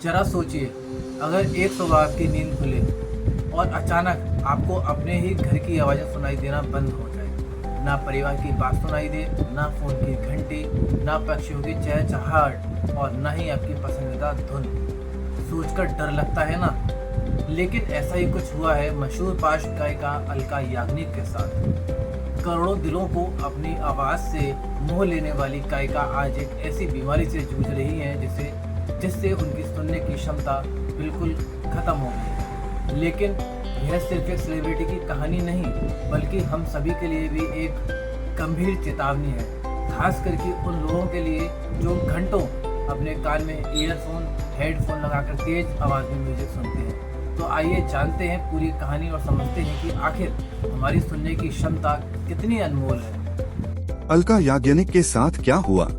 जरा सोचिए, अगर एक सुबह आपकी नींद खुले और अचानक आपको अपने ही घर की आवाज़ें सुनाई देना बंद हो जाए। ना परिवार की बात सुनाई दे, ना फ़ोन की घंटी, ना पक्षियों की चहचहाहट और ना ही आपकी पसंदीदा धुन। सोचकर डर लगता है ना। लेकिन ऐसा ही कुछ हुआ है मशहूर पार्श्व गायिका अलका याग्निक के साथ। करोड़ों दिलों को अपनी आवाज़ से मोह लेने वाली गायिका आज एक ऐसी बीमारी से जूझ रही है जिससे उनकी सुनने की क्षमता बिल्कुल खत्म हो गई है। लेकिन यह सिर्फ एक सेलिब्रिटी की कहानी नहीं, बल्कि हम सभी के लिए भी एक गंभीर चेतावनी है, खास करके उन लोगों के लिए जो घंटों अपने कान में ईयरफोन हेडफोन लगाकर तेज आवाज़ में म्यूजिक सुनते हैं। तो आइए जानते हैं पूरी कहानी और समझते हैं कि आखिर हमारी सुनने की क्षमता कितनी अनमोल है। अलका याग्निक के साथ क्या हुआ?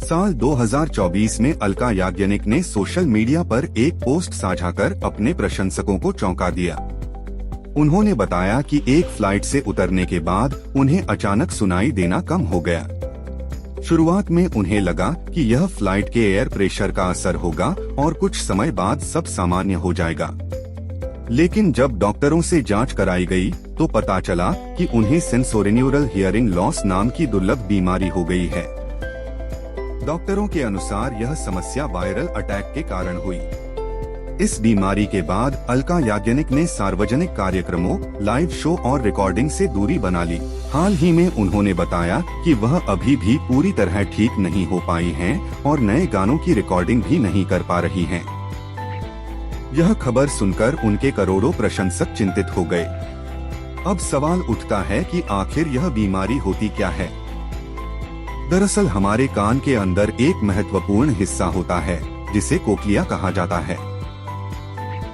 साल 2024 में अलका याग्निक ने सोशल मीडिया पर एक पोस्ट साझा कर अपने प्रशंसकों को चौंका दिया। उन्होंने बताया कि एक फ्लाइट से उतरने के बाद उन्हें अचानक सुनाई देना कम हो गया। शुरुआत में उन्हें लगा कि यह फ्लाइट के एयर प्रेशर का असर होगा और कुछ समय बाद सब सामान्य हो जाएगा। लेकिन जब डॉक्टरों से जांच कराई गई तो पता चला कि उन्हें सेंसोरिन्यूरल हियरिंग लॉस नाम की दुर्लभ बीमारी हो गई है। डॉक्टरों के अनुसार यह समस्या वायरल अटैक के कारण हुई। इस बीमारी के बाद अलका याग्निक ने सार्वजनिक कार्यक्रमों, लाइव शो और रिकॉर्डिंग से दूरी बना ली। हाल ही में उन्होंने बताया कि वह अभी भी पूरी तरह ठीक नहीं हो पाई हैं और नए गानों की रिकॉर्डिंग भी नहीं कर पा रही हैं। यह खबर सुनकर उनके करोड़ों प्रशंसक चिंतित हो गए। अब सवाल उठता है कि आखिर यह बीमारी होती क्या है? दरअसल हमारे कान के अंदर एक महत्वपूर्ण हिस्सा होता है जिसे कोक्लिया कहा जाता है।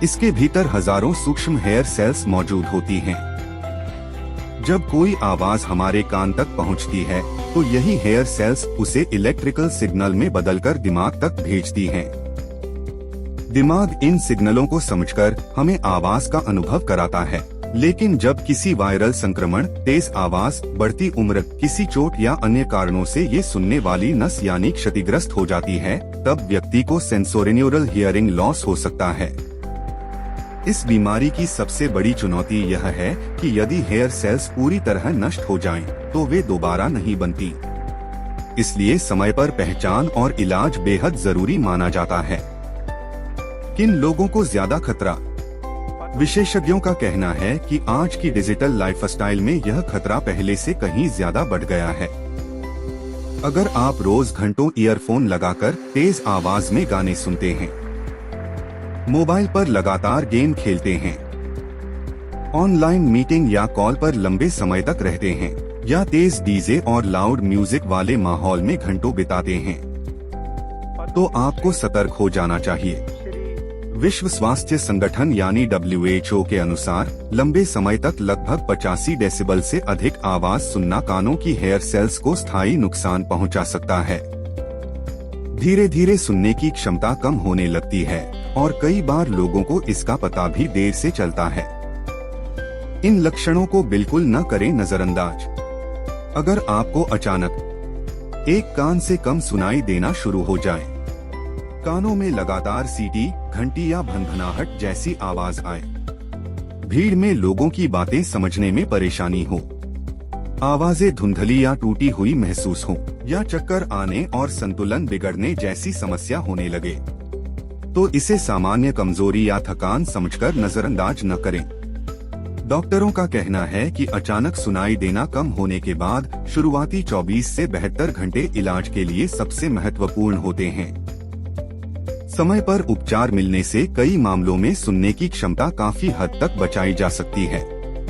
इसके भीतर हजारों सूक्ष्म हेयर सेल्स मौजूद होती हैं। जब कोई आवाज हमारे कान तक पहुंचती है तो यही हेयर सेल्स उसे इलेक्ट्रिकल सिग्नल में बदलकर दिमाग तक भेजती हैं। दिमाग इन सिग्नलों को समझकर हमें आवाज का अनुभव कराता है। लेकिन जब किसी वायरल संक्रमण, तेज आवाज, बढ़ती उम्र, किसी चोट या अन्य कारणों से ये सुनने वाली नस यानी क्षतिग्रस्त हो जाती है, तब व्यक्ति को सेंसोरिन्यूरल हियरिंग लॉस हो सकता है। इस बीमारी की सबसे बड़ी चुनौती यह है कि यदि हेयर सेल्स पूरी तरह नष्ट हो जाएं, तो वे दोबारा नहीं बनती। इसलिए समय पर पहचान और इलाज बेहद जरूरी माना जाता है। किन लोगों को ज्यादा खतरा? विशेषज्ञों का कहना है कि आज की डिजिटल लाइफस्टाइल में यह खतरा पहले से कहीं ज्यादा बढ़ गया है। अगर आप रोज घंटों ईयरफोन लगाकर तेज आवाज में गाने सुनते हैं, मोबाइल पर लगातार गेम खेलते हैं, ऑनलाइन मीटिंग या कॉल पर लंबे समय तक रहते हैं, या तेज डीजे और लाउड म्यूजिक वाले माहौल में घंटों बिताते हैं, तो आपको सतर्क हो जाना चाहिए। विश्व स्वास्थ्य संगठन यानी WHO के अनुसार लंबे समय तक लगभग 85 डेसिबल से अधिक आवाज सुनना कानों की हेयर सेल्स को स्थायी नुकसान पहुंचा सकता है। धीरे धीरे सुनने की क्षमता कम होने लगती है और कई बार लोगों को इसका पता भी देर से चलता है। इन लक्षणों को बिल्कुल न करें नजरअंदाज। अगर आपको अचानक एक कान से कम सुनाई देना शुरू हो जाए, कानों में लगातार सीटी, घंटी या भनभनाहट जैसी आवाज आए, भीड़ में लोगों की बातें समझने में परेशानी हो, आवाजें धुंधली या टूटी हुई महसूस हो, या चक्कर आने और संतुलन बिगड़ने जैसी समस्या होने लगे, तो इसे सामान्य कमजोरी या थकान समझकर नजरअंदाज न करें। डॉक्टरों का कहना है कि अचानक सुनाई देना कम होने के बाद शुरुआती 24 से 72 घंटे इलाज के लिए सबसे महत्वपूर्ण होते हैं। समय पर उपचार मिलने से कई मामलों में सुनने की क्षमता काफी हद तक बचाई जा सकती है।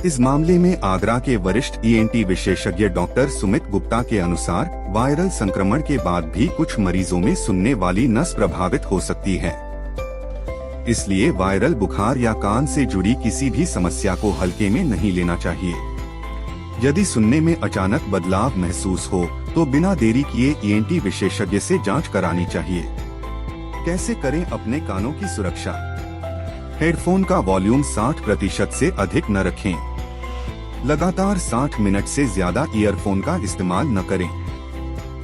इस मामले में आगरा के वरिष्ठ ENT विशेषज्ञ डॉक्टर सुमित गुप्ता के अनुसार वायरल संक्रमण के बाद भी कुछ मरीजों में सुनने वाली नस प्रभावित हो सकती है। इसलिए वायरल बुखार या कान से जुड़ी किसी भी समस्या को हल्के में नहीं लेना चाहिए। यदि सुनने में अचानक बदलाव महसूस हो तो बिना देरी किए ENT विशेषज्ञ से जांच करानी चाहिए। कैसे करें अपने कानों की सुरक्षा? हेडफोन का वॉल्यूम 60% से अधिक न रखें। लगातार 60 मिनट से ज्यादा ईयरफोन का इस्तेमाल न करें।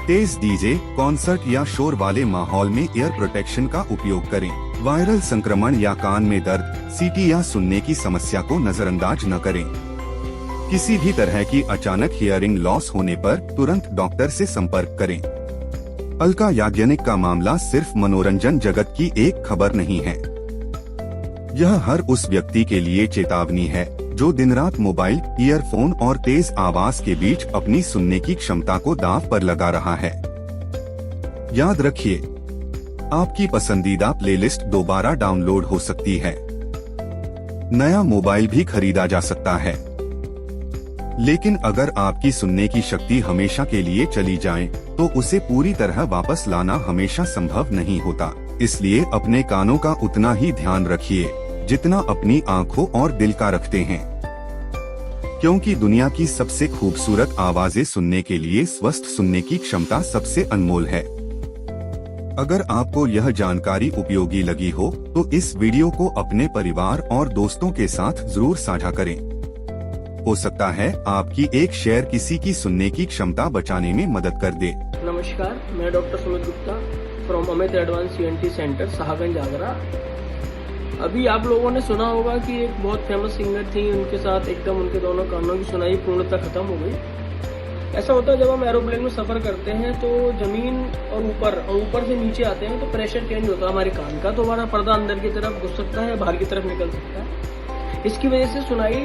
तेज डीजे, कॉन्सर्ट या शोर वाले माहौल में एयर प्रोटेक्शन का उपयोग करें। वायरल संक्रमण या कान में दर्द, सीटी या सुनने की समस्या को नजरअंदाज न करें। किसी भी तरह की अचानक हियरिंग लॉस होने पर तुरंत डॉक्टर से संपर्क करें। अलका याग्निक का मामला सिर्फ मनोरंजन जगत की एक खबर नहीं है। यह हर उस व्यक्ति के लिए चेतावनी है जो दिन रात मोबाइल, ईयरफोन और तेज आवाज के बीच अपनी सुनने की क्षमता को दांव पर लगा रहा है। याद रखिए, आपकी पसंदीदा प्लेलिस्ट दोबारा डाउनलोड हो सकती है। नया मोबाइल भी खरीदा जा सकता है, लेकिन अगर आपकी सुनने की शक्ति हमेशा के लिए चली जाए, तो उसे पूरी तरह वापस लाना हमेशा संभव नहीं होता। इसलिए अपने कानों का उतना ही ध्यान रखिए जितना अपनी आँखों और दिल का रखते हैं, क्योंकि दुनिया की सबसे खूबसूरत आवाजें सुनने के लिए स्वस्थ सुनने की क्षमता सबसे अनमोल है। अगर आपको यह जानकारी उपयोगी लगी हो तो इस वीडियो को अपने परिवार और दोस्तों के साथ जरूर साझा करें। हो सकता है आपकी एक शेयर किसी की सुनने की क्षमता बचाने में मदद कर दे। नमस्कार, मैं doctor Sumit Gupta from Amit advance ENT centre Shahganj Agra. अभी आप लोगों ने सुना होगा कि एक बहुत फेमस सिंगर थी, उनके साथ एकदम उनके दोनों कानों की सुनाई पूर्णतः खत्म हो गई। ऐसा होता है जब हम एरोप्लेन में सफर करते हैं तो जमीन और ऊपर से नीचे आते हैं तो प्रेशर चेंज होता है हमारे कान का, तो हमारा पर्दा अंदर की तरफ घुस सकता है, बाहर की तरफ निकल सकता है। इसकी वजह से सुनाई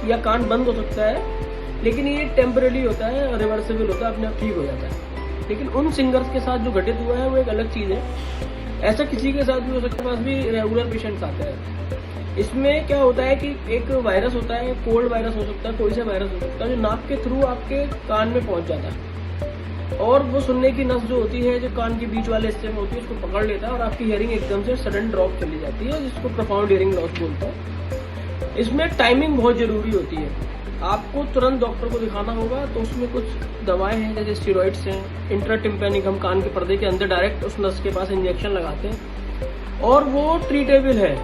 या कान बंद हो सकता है, लेकिन ये टेम्पररी होता है, रिवर्सिबल होता है, अपने आप ठीक हो जाता है। लेकिन उन सिंगर्स के साथ जो घटित हुआ है वो एक अलग चीज है। ऐसा किसी के साथ भी हो सकता है, पास भी रेगुलर पेशेंट्स आते हैं। इसमें क्या होता है कि एक वायरस होता है, कोल्ड वायरस हो सकता है, कोई सा वायरस हो सकता है जो नाक के थ्रू आपके कान में पहुंच जाता है और वो सुनने की नस जो होती है, जो कान के बीच वाले हिस्से में होती है, उसको पकड़ लेता है और आपकी हियरिंग एकदम से सडन ड्रॉप चली जाती है, जिसको प्रोफाउंड हियरिंग लॉस बोलते हैं। इसमें टाइमिंग बहुत जरूरी होती है। आपको तुरंत डॉक्टर को दिखाना होगा, तो उसमें कुछ दवाएं हैं जैसे स्टेरॉइड्स हैं, इंट्राटिम्पैनिक, हम कान के पर्दे के अंदर डायरेक्ट उस नस के पास इंजेक्शन लगाते हैं और वो ट्रीटेबल है।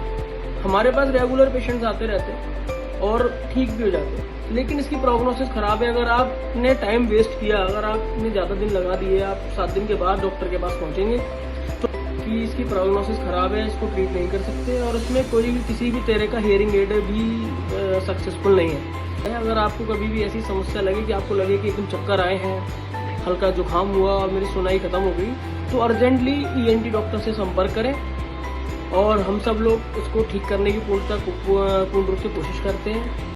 हमारे पास रेगुलर पेशेंट्स आते रहते हैं और ठीक भी हो जाते हैं, लेकिन इसकी प्रोग्नोसिस खराब है। अगर आपने टाइम वेस्ट किया, अगर आपने ज़्यादा दिन लगा दिए, आप 7 दिन के बाद डॉक्टर के पास पहुँचेंगे तो कि इसकी प्रोग्नोसिस खराब है, इसको ट्रीट नहीं कर सकते और उसमें कोई भी किसी भी तरह का हियरिंग एड भी सक्सेसफुल नहीं है। अगर आपको कभी भी ऐसी समस्या लगे कि आपको लगे कि एकदम चक्कर आए हैं, हल्का जुकाम हुआ और मेरी सुनाई खत्म हो गई, तो अर्जेंटली ENT डॉक्टर से संपर्क करें और हम सब लोग इसको ठीक करने की पूर्ण रूप से कोशिश करते हैं।